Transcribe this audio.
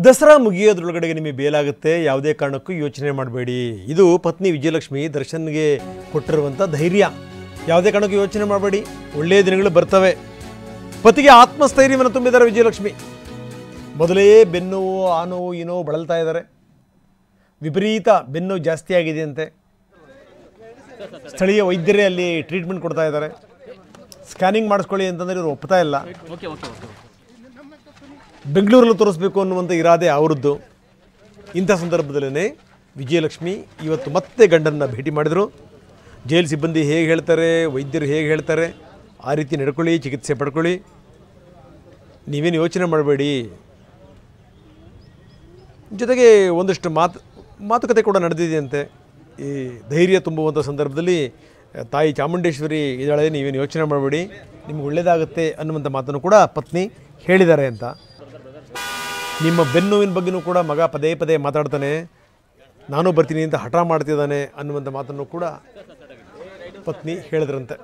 ದಸರಾ ಮುಗಿಯೋದ್ರೊಳಗಡೆ ನಿಮಗೆ ಬೇಲಾಗುತ್ತೆ, ಯಾವುದೇ ಕಾರಣಕ್ಕೂ ಯೋಚನೆ ಮಾಡಬೇಡಿ. ಇದು ಪತ್ನಿ ವಿಜಯಲಕ್ಷ್ಮಿ ದರ್ಶನ್ಗೆ ಕೊಟ್ಟಿರುವಂಥ ಧೈರ್ಯ. ಯಾವುದೇ ಕಾರಣಕ್ಕೂ ಯೋಚನೆ ಮಾಡಬೇಡಿ, ಒಳ್ಳೆಯ ದಿನಗಳು ಬರ್ತವೆ. ಪತಿಗೆ ಆತ್ಮಸ್ಥೈರ್ಯವನ್ನು ತುಂಬಿದ್ದಾರೆ ವಿಜಯಲಕ್ಷ್ಮಿ. ಮೊದಲೇ ಬೆನ್ನು ಆ ನೋವು ಈ ನೋವು ಬಳಲ್ತಾ ಇದ್ದಾರೆ. ವಿಪರೀತ ಬೆನ್ನು ಜಾಸ್ತಿ ಆಗಿದೆ ಅಂತೆ. ಸ್ಥಳೀಯ ವೈದ್ಯರೇ ಅಲ್ಲಿ ಟ್ರೀಟ್ಮೆಂಟ್ ಕೊಡ್ತಾ ಇದ್ದಾರೆ. ಸ್ಕ್ಯಾನಿಂಗ್ ಮಾಡಿಸ್ಕೊಳ್ಳಿ ಅಂತಂದರೆ ಇವರು ಒಪ್ತಾ ಇಲ್ಲ. ಬೆಂಗಳೂರಲ್ಲಿ ತೋರಿಸ್ಬೇಕು ಅನ್ನುವಂಥ ಇರಾದೆ ಅವರದ್ದು. ಇಂಥ ಸಂದರ್ಭದಲ್ಲೇ ವಿಜಯಲಕ್ಷ್ಮಿ ಇವತ್ತು ಮತ್ತೆ ಗಂಡನ್ನು ಭೇಟಿ ಮಾಡಿದರು. ಜೈಲು ಸಿಬ್ಬಂದಿ ಹೇಗೆ ಹೇಳ್ತಾರೆ, ವೈದ್ಯರು ಹೇಗೆ ಹೇಳ್ತಾರೆ, ಆ ರೀತಿ ನಡ್ಕೊಳ್ಳಿ, ಚಿಕಿತ್ಸೆ ಪಡ್ಕೊಳ್ಳಿ, ನೀವೇನು ಯೋಚನೆ ಮಾಡಬೇಡಿ. ಜೊತೆಗೆ ಒಂದಷ್ಟು ಮಾತುಕತೆ ಕೂಡ ನಡೆದಿದೆಯಂತೆ. ಈ ಧೈರ್ಯ ತುಂಬುವಂಥ ಸಂದರ್ಭದಲ್ಲಿ ತಾಯಿ ಚಾಮುಂಡೇಶ್ವರಿ ಇದ್ದಾಳೆ, ನೀವೇನು ಯೋಚನೆ ಮಾಡಬೇಡಿ, ನಿಮ್ಗೆ ಒಳ್ಳೆಯದಾಗುತ್ತೆ ಅನ್ನುವಂಥ ಮಾತನ್ನು ಕೂಡ ಪತ್ನಿ ಹೇಳಿದ್ದಾರೆ ಅಂತ. ನಿಮ್ಮ ಬೆನ್ನುವಿನ ಬಗ್ಗೆಯೂ ಕೂಡ ಮಗ ಪದೇ ಪದೇ ಮಾತಾಡ್ತಾನೆ, ನಾನು ಬರ್ತೀನಿ ಅಂತ ಹಠ ಮಾಡ್ತಿದ್ದಾನೆ ಅನ್ನುವಂಥ ಮಾತನ್ನು ಕೂಡ ಪತ್ನಿ ಹೇಳಿದ್ರಂತೆ.